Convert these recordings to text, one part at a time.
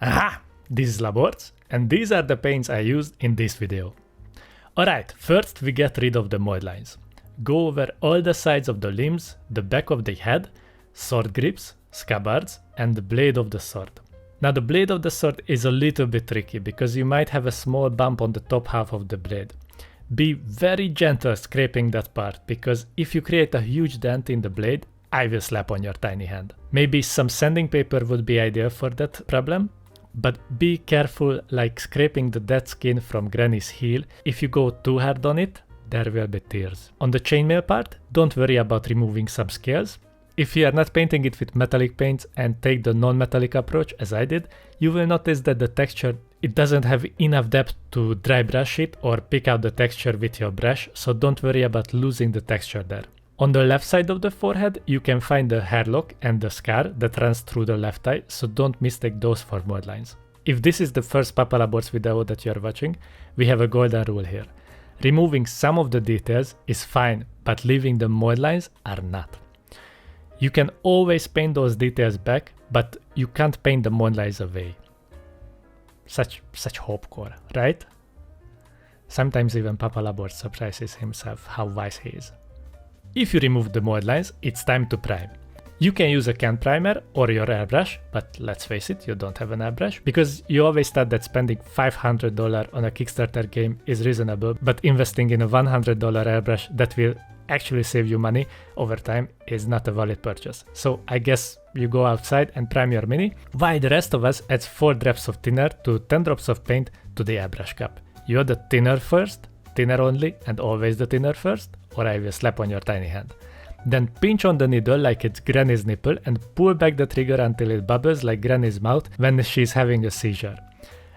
Aha! This is Laborz, and these are the paints I used in this video. Alright, first we get rid of the mold lines. Go over all the sides of the limbs, the back of the head, sword grips, scabbards, and the blade of the sword. Now the blade of the sword is a little bit tricky because you might have a small bump on the top half of the blade. Be very gentle scraping that part, because if you create a huge dent in the blade, I will slap on your tiny hand. Maybe some sanding paper would be ideal for that problem, but be careful like scraping the dead skin from Granny's heel. If you go too hard on it, there will be tears. On the chainmail part, don't worry about removing some scales. If you are not painting it with metallic paints and take the non-metallic approach as I did, you will notice that the texture, it doesn't have enough depth to dry brush it or pick out the texture with your brush, so don't worry about losing the texture there. On the left side of the forehead, you can find the hairlock and the scar that runs through the left eye, so don't mistake those for mold lines. If this is the first Papa Laborz video that you are watching, we have a golden rule here. Removing some of the details is fine, but leaving the mold lines are not. You can always paint those details back, but you can't paint the mold lines away. Such hopecore, right? Sometimes even Papa Laborz surprises himself how wise he is. If you remove the mold lines, it's time to prime. You can use a can primer or your airbrush, but let's face it, you don't have an airbrush, because you always thought that spending $500 on a Kickstarter game is reasonable, but investing in a $100 airbrush that will actually save you money over time is not a valid purchase. So I guess you go outside and prime your mini, while the rest of us adds 4 drops of thinner to 10 drops of paint to the airbrush cup. You add the thinner first, thinner only, and always the thinner first, or I will slap on your tiny hand. Then pinch on the needle like it's Granny's nipple and pull back the trigger until it bubbles like Granny's mouth when she's having a seizure.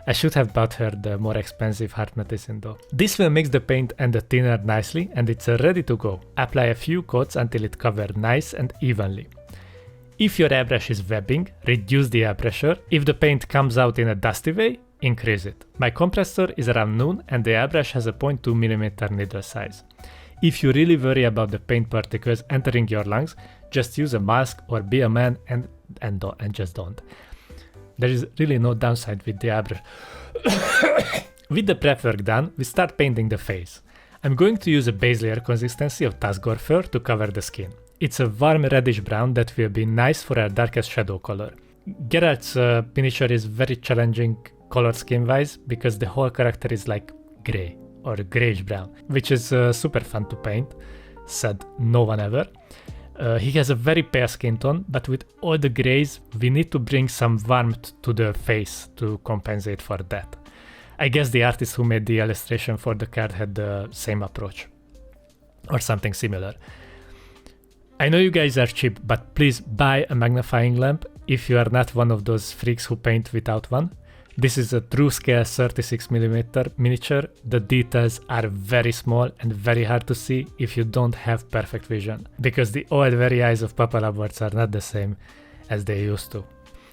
I should have bought her the more expensive heart medicine though. This will mix the paint and the thinner nicely and it's ready to go. Apply a few coats until it covers nice and evenly. If your airbrush is webbing, reduce the air pressure. If the paint comes out in a dusty way, increase it. My compressor is around noon and the airbrush has a 0.2mm needle size. If you really worry about the paint particles entering your lungs, just use a mask or be a man and just don't. There is really no downside with the airbrush. With the prep work done, we start painting the face. I'm going to use a base layer consistency of tuskgor fur to cover the skin. It's a warm reddish brown that will be nice for our darkest shadow color. Geralt's miniature is very challenging color scheme wise because the whole character is like grey or greyish brown, which is super fun to paint, said no one ever. He has a very pale skin tone, but with all the greys, we need to bring some warmth to the face to compensate for that. I guess the artist who made the illustration for the card had the same approach, or something similar. I know you guys are cheap, but please buy a magnifying lamp if you are not one of those freaks who paint without one. This is a true scale 36mm miniature. The details are very small and very hard to see if you don't have perfect vision, because the old very eyes of Papa Laborz are not the same as they used to.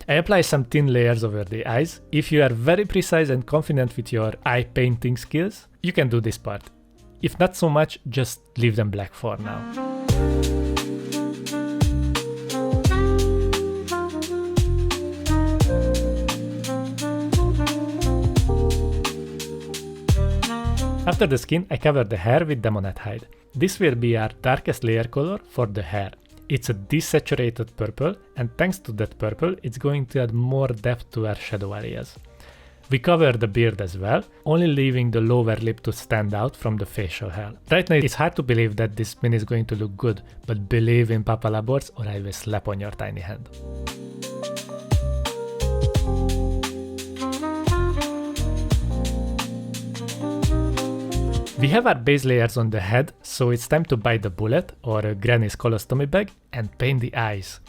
I apply some thin layers over the eyes. If you are very precise and confident with your eye painting skills, you can do this part. If not so much, just leave them black for now. After the skin, I cover the hair with daemonette hide. This will be our darkest layer color for the hair. It's a desaturated purple, and thanks to that purple, it's going to add more depth to our shadow areas. We cover the beard as well, only leaving the lower lip to stand out from the facial hair. Right now it's hard to believe that this mini is going to look good, but believe in Papa Laborz or I will slap on your tiny hand. We have our base layers on the head, so it's time to bite the bullet or a Granny's colostomy bag and paint the eyes.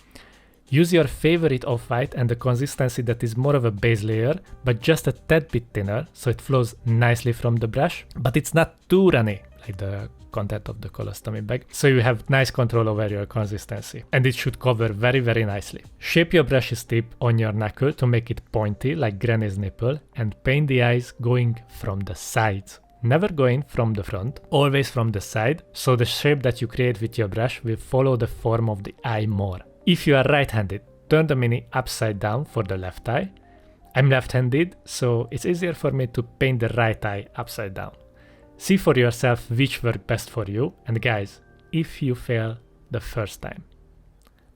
Use your favorite off-white and a consistency that is more of a base layer, but just a tad bit thinner, so it flows nicely from the brush, but it's not too runny, like the content of the colostomy bag, so you have nice control over your consistency, and it should cover very, very nicely. Shape your brush's tip on your knuckle to make it pointy, like Granny's nipple, and paint the eyes going from the sides. Never going from the front, always from the side, so the shape that you create with your brush will follow the form of the eye more. If you are right-handed, turn the mini upside down for the left eye. I'm left-handed, so it's easier for me to paint the right eye upside down. See for yourself which works best for you, and guys, if you fail the first time,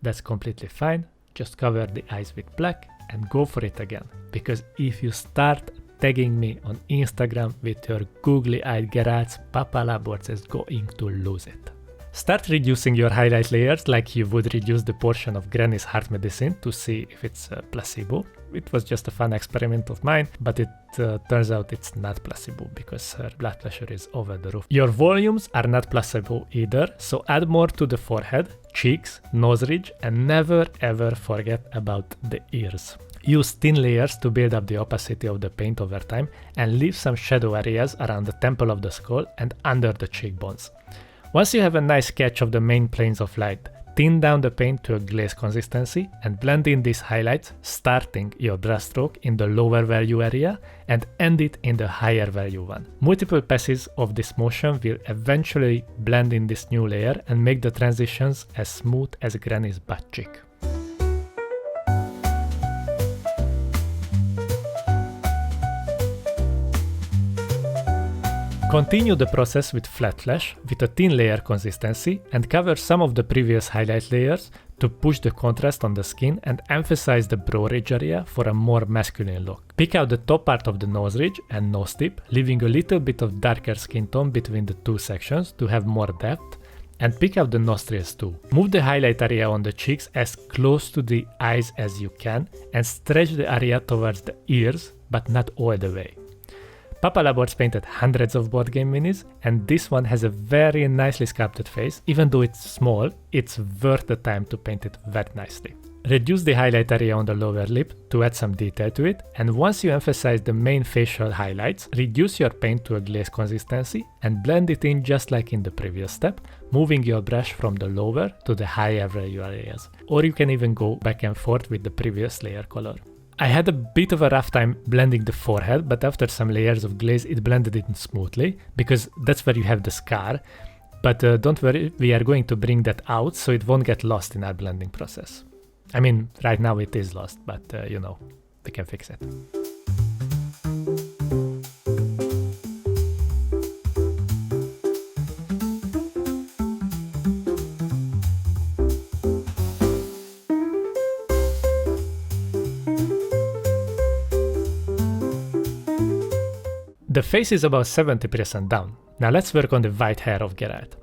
that's completely fine. Just cover the eyes with black and go for it again. Because if you start tagging me on Instagram with your googly-eyed Geralt's, Papa Laborz is going to lose it. Start reducing your highlight layers like you would reduce the portion of Granny's heart medicine to see if it's a placebo. It was just a fun experiment of mine, but it turns out it's not placebo because her blood pressure is over the roof. Your volumes are not placebo either, so add more to the forehead, cheeks, nose ridge, and never ever forget about the ears. Use thin layers to build up the opacity of the paint over time and leave some shadow areas around the temple of the skull and under the cheekbones. Once you have a nice sketch of the main planes of light, thin down the paint to a glaze consistency and blend in these highlights, starting your brushstroke in the lower value area and end it in the higher value one. Multiple passes of this motion will eventually blend in this new layer and make the transitions as smooth as Granny's butt cheek. Continue the process with flat flash with a thin layer consistency and cover some of the previous highlight layers to push the contrast on the skin and emphasize the brow ridge area for a more masculine look. Pick out the top part of the nose ridge and nose tip, leaving a little bit of darker skin tone between the two sections to have more depth, and pick out the nostrils too. Move the highlight area on the cheeks as close to the eyes as you can and stretch the area towards the ears, but not all the way. Papa Laborz painted hundreds of board game minis, and this one has a very nicely sculpted face. Even though it's small, it's worth the time to paint it very nicely. Reduce the highlight area on the lower lip to add some detail to it, and once you emphasize the main facial highlights, reduce your paint to a glaze consistency and blend it in just like in the previous step, moving your brush from the lower to the higher value areas. Or you can even go back and forth with the previous layer color. I had a bit of a rough time blending the forehead, but after some layers of glaze it blended in smoothly, because that's where you have the scar. But don't worry, we are going to bring that out so it won't get lost in our blending process. I mean, right now it is lost, but you know, we can fix it. The face is about 70% down. Now let's work on the white hair of Geralt.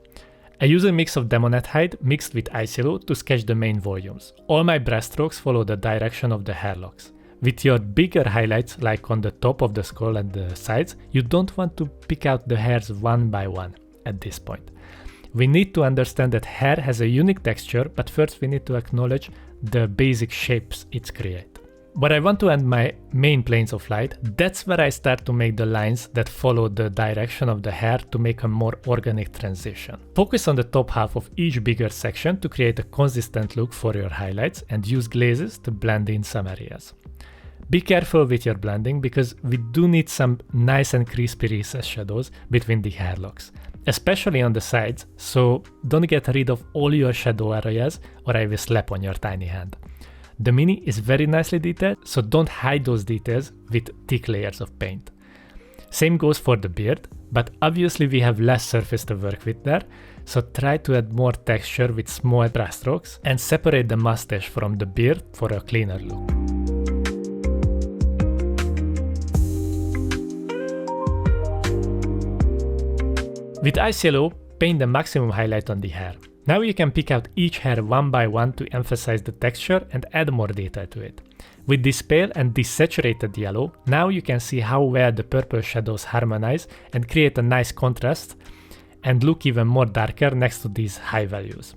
I use a mix of daemonette hide mixed with ice yellow to sketch the main volumes. All my brushstrokes follow the direction of the hair locks. With your bigger highlights like on the top of the skull and the sides, you don't want to pick out the hairs one by one at this point. We need to understand that hair has a unique texture, but first we need to acknowledge the basic shapes it creates. Where I want to end my main planes of light, that's where I start to make the lines that follow the direction of the hair to make a more organic transition. Focus on the top half of each bigger section to create a consistent look for your highlights and use glazes to blend in some areas. Be careful with your blending because we do need some nice and crispy recessed shadows between the hair locks, especially on the sides, so don't get rid of all your shadow areas or I will slap on your tiny hand. The mini is very nicely detailed, so don't hide those details with thick layers of paint. Same goes for the beard, but obviously we have less surface to work with there, so try to add more texture with small brushstrokes and separate the mustache from the beard for a cleaner look. With ice yellow, paint the maximum highlight on the hair. Now you can pick out each hair one by one to emphasize the texture and add more detail to it. With this pale and desaturated yellow, now you can see how well the purple shadows harmonize and create a nice contrast and look even more darker next to these high values.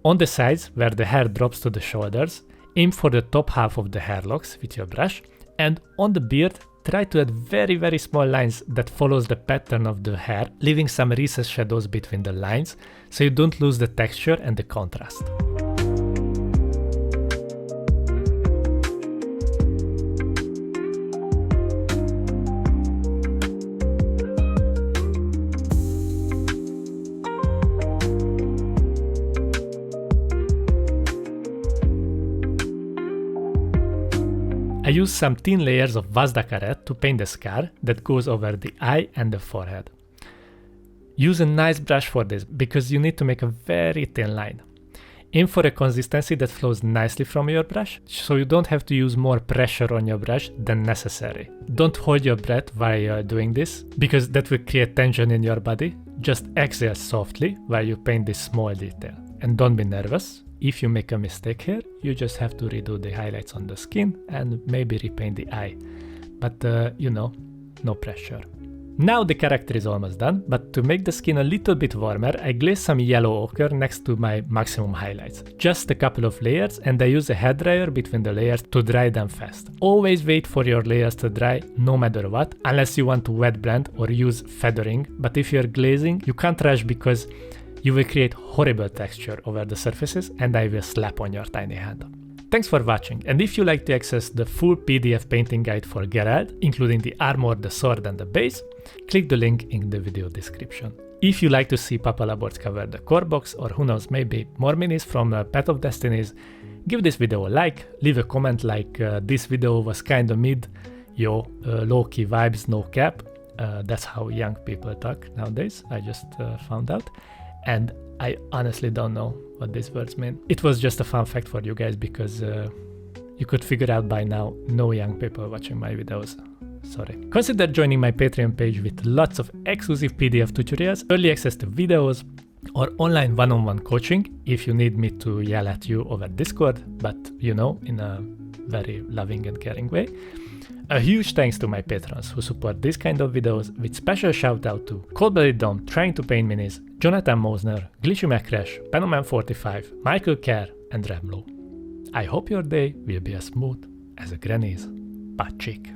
On the sides, where the hair drops to the shoulders, aim for the top half of the hair locks with your brush, and on the beard, try to add very small lines that follows the pattern of the hair, leaving some recessed shadows between the lines so you don't lose the texture and the contrast. I use some thin layers of wazdakka red to paint the scar that goes over the eye and the forehead. Use a nice brush for this because you need to make a very thin line. Aim for a consistency that flows nicely from your brush, so you don't have to use more pressure on your brush than necessary. Don't hold your breath while you're doing this, because that will create tension in your body. Just exhale softly while you paint this small detail. And don't be nervous. If you make a mistake here, you just have to redo the highlights on the skin and maybe repaint the eye. But you know, no pressure. Now the character is almost done, but to make the skin a little bit warmer, I glazed some yellow ochre next to my maximum highlights. Just a couple of layers, and I use a hairdryer between the layers to dry them fast. Always wait for your layers to dry no matter what, unless you want to wet blend or use feathering, but if you're glazing, you can't rush because you will create horrible texture over the surfaces and I will slap on your tiny hand. Thanks for watching, and if you like to access the full PDF painting guide for Geralt, including the armor, the sword and the base, click the link in the video description. If you like to see Papa Laborz cover the core box, or who knows, maybe more minis from Path of Destinies, give this video a like, leave a comment like this video was kinda mid, low-key vibes, no cap. That's how young people talk nowadays, I just found out. And I honestly don't know what these words mean. It was just a fun fact for you guys because you could figure out by now, no young people watching my videos. Sorry. Consider joining my Patreon page with lots of exclusive PDF tutorials, early access to videos, or online one-on-one coaching if you need me to yell at you over Discord, but you know, in a very loving and caring way. A huge thanks to my patrons who support this kind of videos, with special shout out to Cold-Blooded Dom Trying to Paint Minis, Jonathan Mosner, Glitchy McCrash, Penoman45, Michael Kerr and Remlo. I hope your day will be as smooth as a granny's butt cheek.